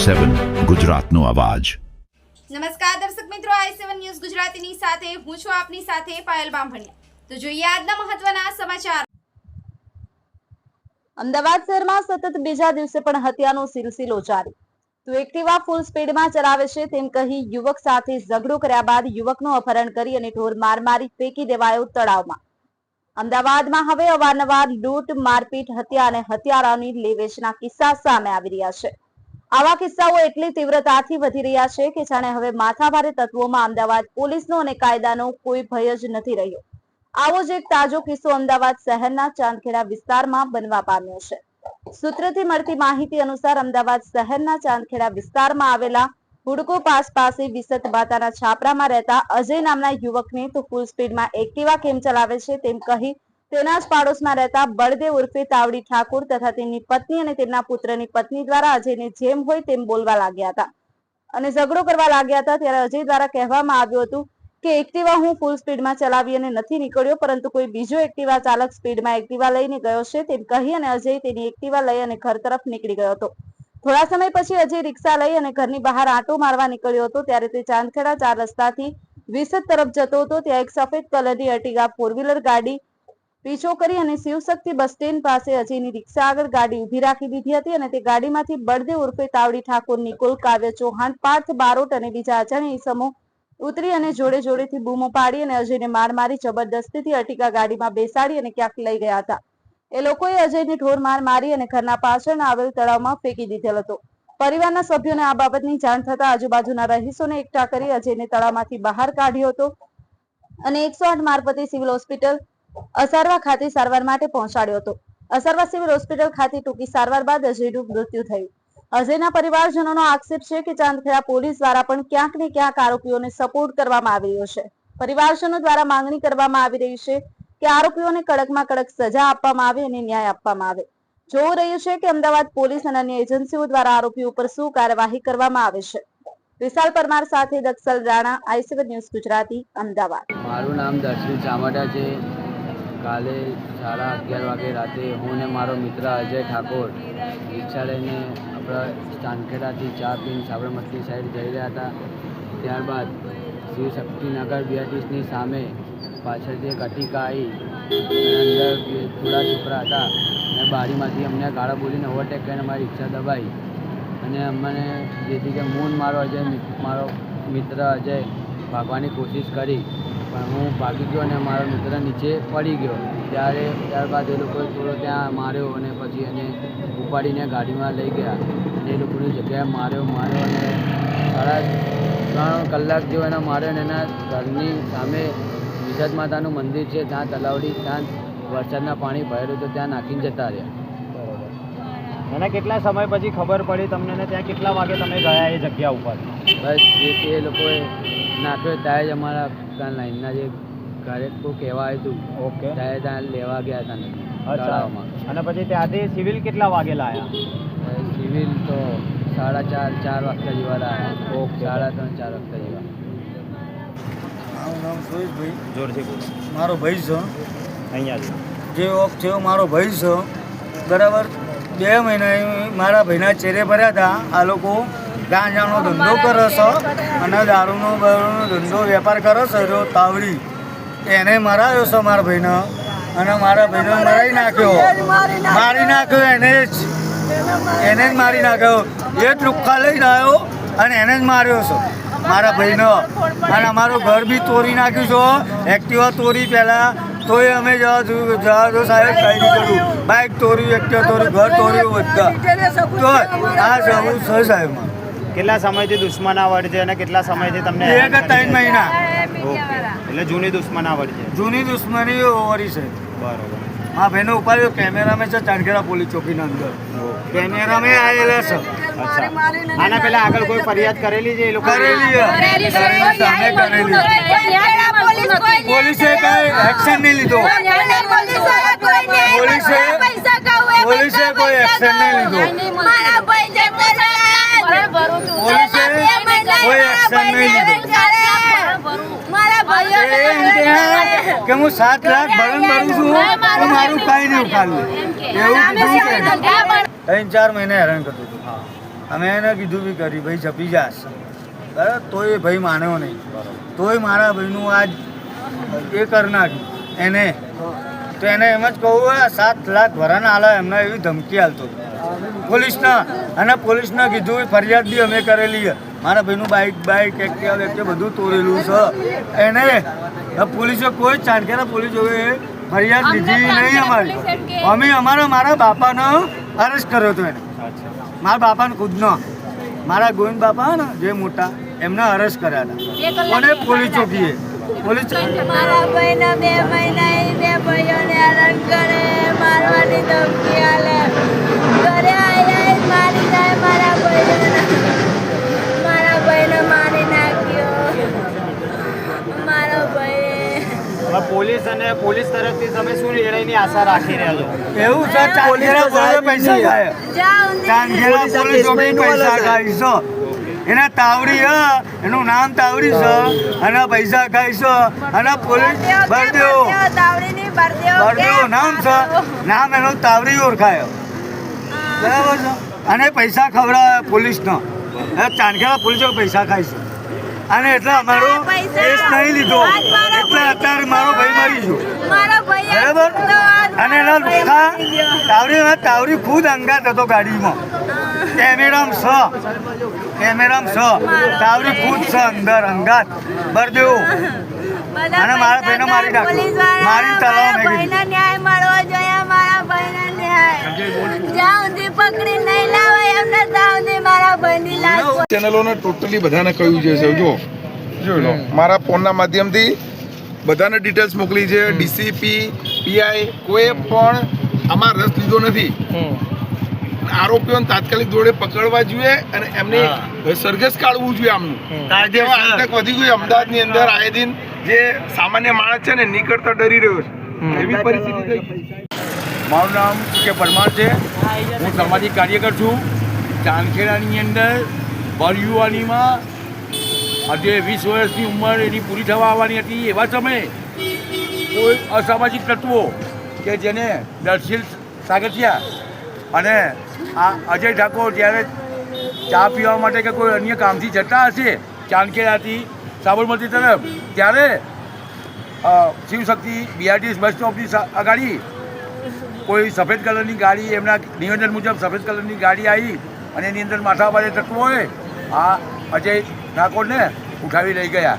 i7 ગુજરાતનો અવાજ। નમસ્કાર દર્શક મિત્રો, i7 ન્યૂઝ ગુજરાતીની સાથે હું છું આપની સાથે પાયલ બામભણિયા। તો જોઈએ આજના મહત્વના સમાચાર। અમદાવાદ શહેરમાં સતત બીજા દિવસે પણ હત્યાનો સિલસિલો જારી। તો એક્ટિવા ફૂલ સ્પીડમાં ચલાવે છે તેમ કહી યુવક સાથે ઝઘડો કર્યા બાદ યુવકનું અપહરણ કરી અને ઢોર માર મારી ફેંકી દેવાયો તળાવમાં। અમદાવાદમાં હવે અવારનવાર લૂંટ, મારપીટ, હત્યા અને હત્યારાની લેવેચના કિસ્સા સામે આવી રહ્યા છે। આવા કિસ્સાઓ એટલી તીવ્રતાથી વધી રહ્યા છે કે જાણે હવે માથાભારે તત્વોમાં અમદાવાદ પોલીસનો અને કાયદાનો કોઈ ભય જ નથી રહ્યો। આવો જ એક તાજો કિસ્સો અમદાવાદ શહેરના ચાંદખેડા વિસ્તારમાં બનવા પામ્યો છે। સૂત્રથી મળતી માહિતી અનુસાર અમદાવાદ શહેરના ચાંદખેડા વિસ્તારમાં આવેલા હુડકો પાસ પાસે વિસત બાતાના છાપરામાં રહેતા અજય નામના યુવકને તો ફૂલ સ્પીડમાં એક્ટિવા કેમ ચલાવે છે તેમ કહી તેના જ પાડોશમાં રહેતા બળદેવ ઉર્ફે તાવડી ઠાકોર તથા તેમની પત્ની અને તેમના પુત્રની પત્ની દ્વારા અજયને જેમ હોય તેમ બોલવા લાગ્યા હતા અને ઝઘડો કરવા લાગ્યા હતા। ત્યારે અજય દ્વારા કહેવામાં આવ્યું હતું કે એક્ટિવા હું ફૂલ સ્પીડમાં ચલાવી અને નથી નીકળ્યો, પરંતુ કોઈ બીજો એક્ટિવા ચાલક સ્પીડમાં એક્ટિવા લઈને ગયો છે તેમ કહી અને અજય તેની એક્ટિવા લઈ અને ઘર તરફ નીકળી ગયો હતો। થોડા સમય પછી અજય રિક્ષા લઈ અને ઘરની બહાર આંટો મારવા નીકળ્યો હતો ત્યારે તે ચાંદખેડા 4 રસ્તાથી વિસત તરફ જતો હતો। ત્યાં એક સફેદ કલરની અર્ટિગા 4-વ્હીલર ગાડી પીછો કરી અને શિવશક્તિ બસ સ્ટેન્ડ પાસે અજયની રિક્ષા આગળ ગાડી ઉભી રાખી દીધી હતી અને તે ગાડીમાંથી બળદેવ ઉર્ફે તાવડી ઠાકોર, નિકોલ, કાવ્ય ચૌહાણ, પાર્થ બારોટ અને બીજા અજાણ્યા ઈસમો ઉતરી અને જોડે જોડેથી બૂમો પાડી અને અજયને માર મારી જબરદસ્તીથી અર્ટિગા ગાડીમાં બેસાડી અને ક્યાંક લઈ ગયા હતા। એ લોકોએ અજયને ઢોર માર મારી અને ઘરના પાછળ આવેલ તળાવમાં ફેંકી દીધેલ હતો। પરિવારના સભ્યોને આ બાબતની જાણ થતા આજુબાજુના રહીશોને એકઠા કરી અજયને તળાવમાંથી બહાર કાઢ્યો હતો અને 108 મારફતે સિવિલ હોસ્પિટલ અસારવા ખાતે સારવાર માટે પહોંચાડ્યો હતો। અસારવા સિવિલ હોસ્પિટલ ખાતે ટૂંકી સારવાર બાદ અજયનું મૃત્યુ થયું। અજયના પરિવારજનોનો આક્ષેપ છે કે ચાંદખેડા પોલીસ દ્વારા પણ ક્યાંક ને ક્યાંક આરોપીઓને સપોર્ટ કરવામાં આવી રહ્યો છે। પરિવારજનો દ્વારા માંગણી કરવામાં આવી રહી છે કે આરોપીઓને કડકમાં કડક સજા આપવામાં આવે અને ન્યાય આપવામાં આવે। જોવું રહ્યું છે કે અમદાવાદ પોલીસ અને અન્ય એજન્સીઓ દ્વારા આરોપીઓ પર શું કાર્યવાહી કરવામાં આવે છે। વિશાલ પરમાર સાથે દક્ષલ રાણા, i7 ન્યૂઝ ગુજરાતી, અમદાવાદ। મારું નામ દર્શિલ ચામડા છે। કાલે 11:30 વાગે રાતે હું ને મારો મિત્ર અજય ઠાકોર રિક્ષા લઈને આપણા ચાંદખેડાથી ચા પીને સાબરમતી સાઈડ જઈ રહ્યા હતા। ત્યારબાદ શિવશક્તિનગર BRTની સામે પાછળથી એક અર્ટિગા આવી અંદર થોડા છોકરા હતા અને બારીમાંથી અમને ગાળા બોલીને ઓવરટેક કરીને અમારી રિક્ષા દબાઈ અને અમને જેથી કે હું મારો મિત્ર અજય ભાગવાની કોશિશ કરી પણ હું ભાગી ગયો અને મારો મિત્ર નીચે પડી ગયો। ત્યારબાદ એ લોકોએ થોડો ત્યાં માર્યો અને પછી એને ઉપાડીને ગાડીમાં લઈ ગયા અને એ લોકોની જગ્યાએ માર્યો અને 3.5 કલાક જેવો એને માર્યો અને એના ઘરની સામે વિસત માતાનું મંદિર છે ત્યાં તલાવડી, ત્યાં વરસાદના પાણી ભરેલું તો ત્યાં નાખીને જતા રહ્યા। એને કેટલા સમય પછી ખબર પડી તમને ને ત્યાં કેટલા વાગે તમે ગયા એ જગ્યા ઉપર? બસ જે એ લોકોએ નાખ્યો ત્યારે જ અમારા ત્યાં લાઈનના જે ઘરે કોઈ કહેવા આવ્યું હતું ઓકે ત્યારે ત્યાં લેવા ગયા હતા તળાવમાં। અને પછી ત્યાંથી સિવિલ કેટલા વાગે લાયા? સિવિલ તો 4:30 વાગતા જેવા લાયા। ઓકે 3:30 4 વાગતા જેવા। મારું નામ સુરેશભાઈ, જોરથી બોલો। મારો ભાઈ છે અહીંયાથી જે ઓફ છે મારો ભાઈ છે બરાબર। 2 મહિના મારા ભાઈના ચેરે ભર્યા હતા। આ લોકો ગાંજાનો ધંધો કરે છે અને દારૂનો ધંધો વેપાર કરે છે જો તાવડી એને મરાયો છે મારા ભાઈને અને મારા ભાઈને મારી નાખ્યો એને જ મારી નાખ્યો। એ જ લુખ્ખા લઈને આવ્યો અને એને જ માર્યો છે મારા ભાઈને અને અમારું ઘર બી તોડી નાખ્યું છે। એક્ટિવા તોડી પહેલાં તોય અમે જવા દો સાહેબ, કંઈ નહીં કર્યું। બાઇક તોડ્યું, એક્ટિવા તોડ્યું, ઘર તોડ્યું, બધા તો આ જવું છે સાહેબ। કેટલા સમયથી દુશ્મનાવટ છે અને કેટલા સમયથી તમને? 3 મહિના। ઓકે, એટલે જૂની દુશ્મનાવટ છે? જૂની દુશ્મની ઓવરી છે બરોબર। હા ભાઈનો ઉપાડ્યો કેમેરામાં છે ચાંદખેડા પોલીસ ચોકીના અંદર કેમેરામાં આવેલા છે। અચ્છા, આના પહેલા આગળ કોઈ ફરિયાદ કરેલી છે એ લોકો? કરેલી પોલીસે કઈ એક્શન નહીં લીધો। પોલીસે કોઈ એક્શન નહીં લીધો। પોલીસે કોઈ એક્શન નહીં લીધો કે હું 7 લાખ ભરણ ભરું છું તો મારું કાંઈ નહીં ઉખાડ્યું એવું કીધું કે 3-4 મહિને હેરાન કરતું હતું। અમે એને કીધું બી કરી ભાઈ જપી જાશ બરાબર, તોય ભાઈ માન્યો નહીં. તોય મારા ભાઈનું આજ એ કરી નાખ્યું એને. તો એને એમ જ કહું 7 લાખ ભરાના હાલે એમને એવી ધમકી હાલતો પોલીસના. અને પોલીસને કીધું ફરિયાદ બી અમે કરેલી. મારા ભાઈનું બાઇક એક્ટિવા બધું તોડેલું છે એને. પોલીસે કોઈ ચાણકેરા પોલીસ હવે ફરિયાદ લીધી નહીં અમારી. મારા બાપાનો અરેસ્ટ કર્યો હતો એને. મારા બાપાને ખુદનો, મારા ગોવિંદ બાપા ને જે મોટા એમને અરેસ્ટ કર્યા હતા અને પોલીસ ચોકીએ. પોલીસ મારા ભાઈના 2 મહિના 2 ભાઈઓને હેરાન કરે, મારવાની ધમકી આલે, ઘરે આયા મારી જાય મારા ભાઈને મારી નાખ્યો. મારો ભાઈ પોલીસ અને પોલીસ તરફથી તમે શું નિર્ણયની આશા રાખી રહ્યા છો? એવું છે ચાંદખેડા પોલીસે પૈસા ખાય. ચાંદખેડા પોલીસ ચોકી પૈસા ખાય છે. એના તાવડી એનું નામ તાવડી છે અને પૈસા ખાય છે. અને પોલીસ બરદેવો નામ છે, નામ એનું તાવડી ઓળખાય બરાબર છે. અને પૈસા ખવડાવે પોલીસનો. ચાંદખેડા પોલીસો પૈસા ખાય છે અને એટલે અમારો કેસ નહીં લીધો એટલે અત્યારે મારો ભાઈ મરી ગયો બરાબર. અને એના લુખા તાવડી ખુદ અંગાત હતો ગાડીમાં. કેમેરામ તાવડી ખુદ છે અંદર અંગાત બરદેવો. અને મારા ભાઈને મારી નાખ્યો, મારી તલાવ ન્યાય મળવો જોઈએ. મારા ભાઈને ન્યાય જ્યાં સુધી પકડી નહીં લાવે એમને ત્યાં સુધી મારા ભાઈની લાશ. ચેનલોને ટોટલી બધાને કહ્યું છે જોઈ લો મારા ફોનના માધ્યમથી બધાને ડિટેલ્સ મોકલી છે. ડીસીપી પીઆઈ કોઈ પણ આમાં રસ લીધો નથી. આરોપીઓને તાત્કાલિક દોડે પકડવા જોઈએ અને એમને સરઘસ કાઢવું જોઈએ. આમનું આતંક વધી ગયું અમદાવાદની અંદર. આયે દિન જે સામાન્ય માણસ છે ને નીકળતા ડરી રહ્યો છે એવી પરિસ્થિતિ થઈ ગઈ. મારું નામ કે પરમાર છે. હું સામાજિક કાર્યકર છું. ચાંદખેડાની અંદર ભર યુવાનીમાં આજે 20 વર્ષની ઉંમર એની પૂરી થવા આવવાની હતી એવા સમયે કોઈ અસામાજિક તત્વો કે જેને દર્શિલ સાગઠિયા અને આ અજય ઠાકોર જ્યારે ચા પીવા માટે કે કોઈ અન્ય કામથી જતા હશે ચાંદખેડાથી સાબરમતી તરફ, ત્યારે શિવશક્તિ બીઆરટીએસ બસ સ્ટોપની આગળ કોઈ સફેદ કલરની ગાડી, એમના નિવેદન મુજબ સફેદ કલરની ગાડી આવી અને એની અંદર માથાભારે તત્વોએ આ અજય ઠાકોરને ઉઠાવી લઈ ગયા.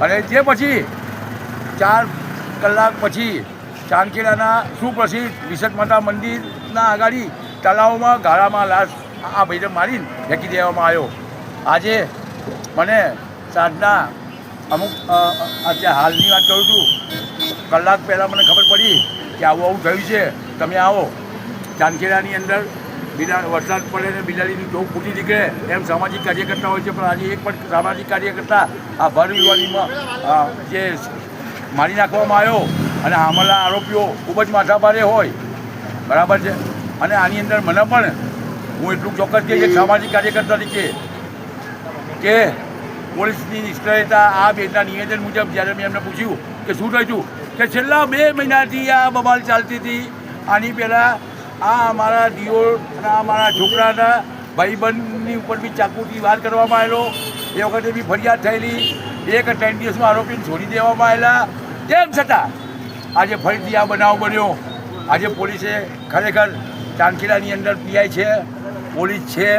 અને જે પછી 4 કલાક પછી ચાંદખેડાના સુપ્રસિદ્ધ વિશદ માતા મંદિરના આગળ તળાવમાં ગાળામાં લાશ આ ભાઈને મારીને ફેંકી દેવામાં આવ્યો. આજે મને સાંજના અમુક અત્યારે હાલની વાત કરું છું, કલાક પહેલાં મને ખબર પડી કે આવું થયું છે, તમે આવો. ચાંદખેડાની અંદર વરસાદ પડે ને બિલાડીની ટોપ ફૂટી નીકળે એમ સામાજિક કાર્યકર્તા હોય છે, પણ આજે એક પણ સામાજિક કાર્યકર્તા આ ભર યુવાનીમાં જે મારી નાખવામાં આવ્યો અને આમલા આરોપીઓ ખૂબ જ માથાભારે હોય બરાબર છે. અને આની અંદર મને પણ હું એટલું ચોક્કસ કહીશ એક સામાજિક કાર્યકર્તા તરીકે કે પોલીસની નિષ્ક્રિયતા આ બેના નિવેદન મુજબ જ્યારે મેં એમને પૂછ્યું કે શું થયું કે છેલ્લા 2 મહિનાથી આ બબાલ ચાલતી હતી. આની પહેલાં આ અમારા દિયોર અને આ મારા છોકરાના ભાઈબંધની ઉપર બી ચાકુથી વાર કરવામાં આવેલો. એ વખતે બી ફરિયાદ થયેલી. 1-3 દિવસમાં આરોપીને છોડી દેવામાં આવેલા. તેમ છતાં આજે ફરીથી આ બનાવ બન્યો. આજે પોલીસે ખરેખર ચાંદખેડાની અંદર પીઆઈ છે, પોલીસ છે,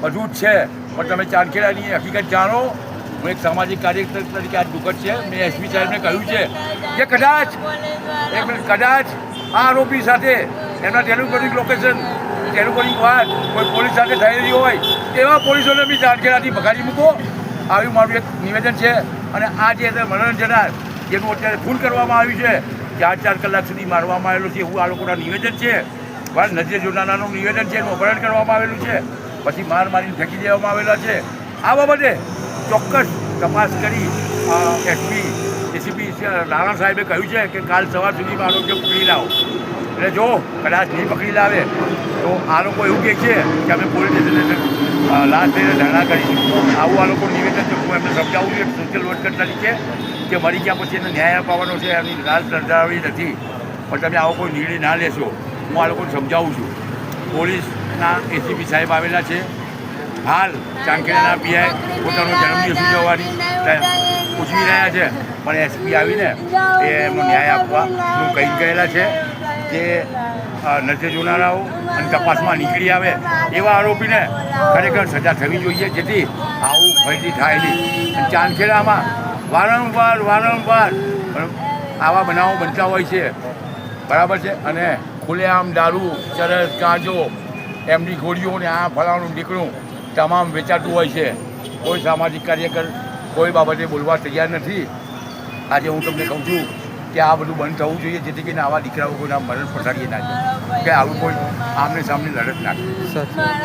બધું જ છે, પણ તમે ચાંદખેડાની હકીકત જાણો. હું એક સામાજિક કાર્યકર તરીકે આ દુઃખદ છે. મેં એસપી સાહેબને કહ્યું છે કે કદાચ આ આરોપી સાથે એમના ટેલિફોનિક લોકેશન ટેલિફોનિક વાત કોઈ પોલીસ સાથે થયેલી હોય તેવા પોલીસોને બી ચાંદખેડાથી ભગાડી મૂકો. આવ્યું મારું એક નિવેદન છે. અને આ જે મનોરંજનાર જેનું અત્યારે ફૂલ કરવામાં આવ્યું છે, 4 કલાક સુધી મારવામાં આવેલું છે, એવું આ લોકોના નિવેદન છે. બસ નજરે જોનારાનું નિવેદન છે, એનું અપહરણ કરવામાં આવેલું છે, પછી મારીને ફેંકી દેવામાં આવેલા છે. આ બાબતે ચોક્કસ તપાસ કરી એસપી એસીપી નારાયણ સાહેબે કહ્યું છે કે કાલ સવાર સુધીમાં આરોગ્ય પકડી લાવો. એટલે જો કદાચ નહીં પકડી લાવે તો આ લોકો એવું કહે છે કે અમે પોલીસ સ્ટેશન લાશ લઈને ધરણા કરીશું. આવું આ લોકો નિવેદન છે. હું એમને સમજાવું છું સોશિયલ વર્કર તરીકે કે મરી ગયા પછી એને ન્યાય અપાવવાનો છે, એમની લાશ દર્શાવવી નથી. પણ તમે આવો કોઈ નિર્ણય ના લેશો. હું આ લોકોને સમજાવું છું. પોલીસના એસીપી સાહેબ આવેલા છે, હાલ ચાંદખેડાના પીઆઈ પોતાનો જન્મદિવસ ઉજવવાની ઉજવી રહ્યા છે, પણ એસપી આવીને એ એમનો ન્યાય આપવાનું કહી ગયેલા છે કે નજરે જોનારાઓ અને તપાસમાં નીકળી આવે એવા આરોપીને ખરેખર સજા થવી જોઈએ, જેથી આવું ફરીથી થાય નહીં. અને ચાંદખેડામાં વારંવાર આવા બનાવો બનતા હોય છે, બરાબર છે. અને ખુલ્લેઆમ દારૂ, ચરસ, ગાંજો, એમની ગોળીઓ ને આ ફલાણું ઢીકણું તમામ વેચાતું હોય છે. કોઈ સામાજિક કાર્યકર કોઈ બાબતે બોલવા તૈયાર નથી. આજે હું તમને કહું છું કે આ બધું બંધ થવું જોઈએ, જેથી કરીને આવા દીકરાઓ કોઈના મરણ પછાડીએ ના જાય, કે આવું કોઈ આમને સામને લડત ના કરે.